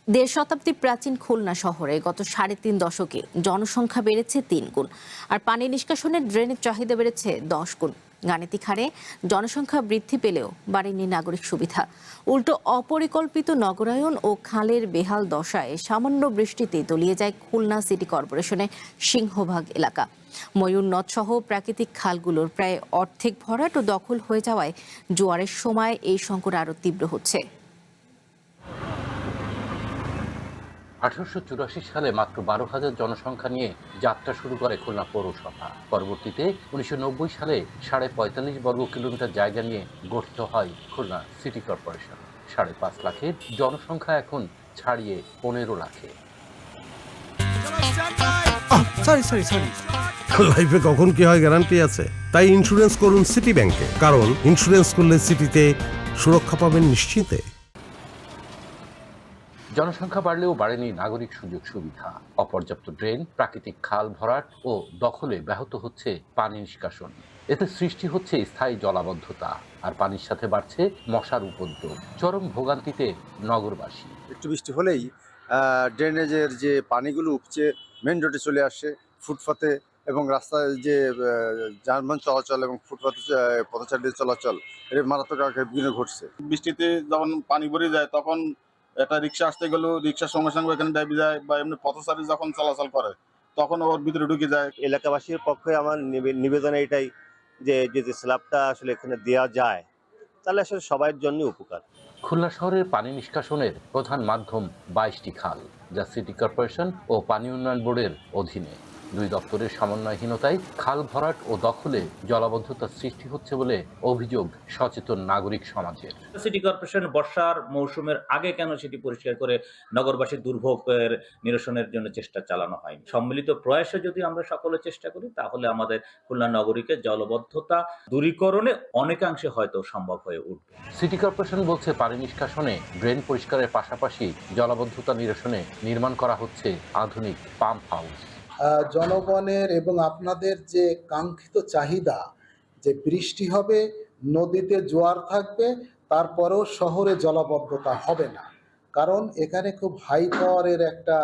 দেড় শতাব্দী প্রাচীন খুলনা শহরে গত ৩.৫ দশকে জনসংখ্যা বেড়েছে ৩ গুণ, আর পানি নিষ্কাশনের ড্রেনের চাহিদা বেড়েছে ১০ গুণ। গাণিতিক হারে জনসংখ্যা বৃদ্ধি পেলেও বাড়েনি নাগরিক সুবিধা। উল্টো অপরিকল্পিত নগরায়ন ও খালের বেহাল দশায় সামান্য বৃষ্টিতে তলিয়ে যায় খুলনা সিটি কর্পোরেশনের সিংহভাগ এলাকা। ময়ূর নদ সহ প্রাকৃতিক খালগুলোর প্রায় অর্ধেক ভরাট ও দখল হয়ে যাওয়ায় জোয়ারের সময় এই সংকট আরও তীব্র হচ্ছে। 1884 সালে মাত্র 12,000 জনসংখ্যা নিয়ে যাত্রা শুরু করে খুলনা পৌরসভা। পরবর্তীতে 1990 সালে 45.5 বর্গ কিলোমিটার জায়গা নিয়ে গঠিত হয় খুলনা সিটি কর্পোরেশন। 5.5 লাখের জনসংখ্যা এখন ছাড়িয়ে 15 লাখে। লাইফে কখন কি হয় গ্যারান্টি আছে, তাই ইন্স্যুরেন্স করুন সিটি ব্যাংকে, কারণ ইন্স্যুরেন্স করলে সিটিতে সুরক্ষা পাবেন নিশ্চিন্তে। জনসংখ্যা বাড়লেও বাড়েনি নাগরিক সুযোগ সুবিধা। অপর্যাপ্ত ড্রেন, প্রাকৃতিক খাল ভরাট ও দখলে ব্যাহত হচ্ছে পানি নিষ্কাশন। এতে সৃষ্টি হচ্ছে স্থায়ী জলাবদ্ধতা, আর পানির সাথে বাড়ছে মশার উপদ্রব। চরম ভোগান্তিতে নগরবাসী। একটু বৃষ্টি হলেই ড্রেনেজের যে পানিগুলো উপচে মেন রোডে চলে আসে, ফুটপাতে এবং রাস্তায় যে যানবাহন চলাচল এবং ফুটপাতে পথচারীদের চলাচল, এর মারাত্মক আকারে বিঘ্ন ঘটছে। বৃষ্টিতে যখন পানি ভরে যায় তখন একটা রিক্সা আসতে গেলেও রিক্সার সঙ্গে সঙ্গে এখানে ডেবে যায়, বা এমনি পথচারী যখন চলাচল করে তখন ওর ভিতরে ঢুকে যায়। এলাকাবাসীর পক্ষে আমার নিবেদন এটাই যে যদি স্ল্যাবটা আসলে এখানে দেওয়া যায় তাহলে আসলে সবার জন্য উপকার। খুলনা শহরের পানি নিষ্কাশনের প্রধান মাধ্যম 22টি খাল, যা সিটি কর্পোরেশন ও পানি উন্নয়ন বোর্ডের অধীনে। দুই দপ্তরের সমন্বয়হীনতায় খাল ভরাট ও দখলে জলাবদ্ধতার সৃষ্টি হচ্ছে বলে অভিযোগ সচেতন নাগরিক সমাজের। সিটি কর্পোরেশন বর্ষার মৌসুমের আগে কেন সেটি পরিষ্কার করে নগরবাসীর দুর্ভোগের নিরসনের জন্য চেষ্টা চালানো হয়নি? সম্মিলিত প্রয়াসে যদি আমরা সকলে চেষ্টা করি তাহলে আমাদের খুলনা নগরীকে জলবদ্ধতা দূরীকরণে অনেকাংশে হয়তো সম্ভব হয়ে উঠবে। সিটি কর্পোরেশন বলছে পানি নিষ্কাশনে, ড্রেন পরিষ্কারের পাশাপাশি জলাবদ্ধতা নিরসনে নির্মাণ করা হচ্ছে আধুনিক পাম্প হাউস। জনগণের এবং আপনাদের যে কাঙ্ক্ষিত চাহিদা যে বৃষ্টি হবে, নদীতে জোয়ার থাকবে, তারপরেও শহরে জলাবদ্ধতা হবে না, কারণ এখানে খুব হাই পাওয়ারের একটা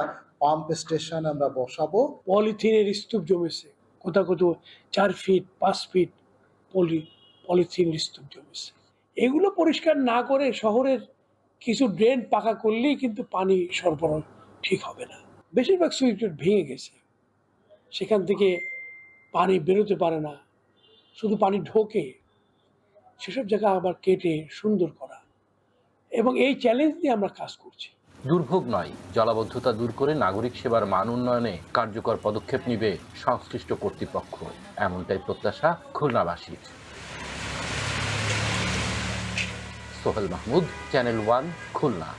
পাম্প স্টেশন আমরা বসাবো। পলিথিনের স্তূপ জমেছে, কোথাও 4 ফিট 5 ফিট পলিথিন স্তূপ জমেছে। এগুলো পরিষ্কার না করে শহরের কিছু ড্রেন পাকা করলেই কিন্তু পানি সরবরাহ ঠিক হবে না। বেশিরভাগ সুইচ গেট ভেঙে গেছে, সেখান থেকে পানি বেরোতে পারে না, শুধু পানি ঢোকে। সেসব জায়গা আবার কেটে সুন্দর করা, এবং এই চ্যালেঞ্জ নিয়ে আমরা কাজ করছি। দুর্ভোগ নয়, জলাবদ্ধতা দূর করে নাগরিক সেবার মান উন্নয়নে কার্যকর পদক্ষেপ নিবে সংশ্লিষ্ট কর্তৃপক্ষ, এমনটাই প্রত্যাশা খুলনাবাসীর। সোহেল মাহমুদ, চ্যানেল 1, খুলনা।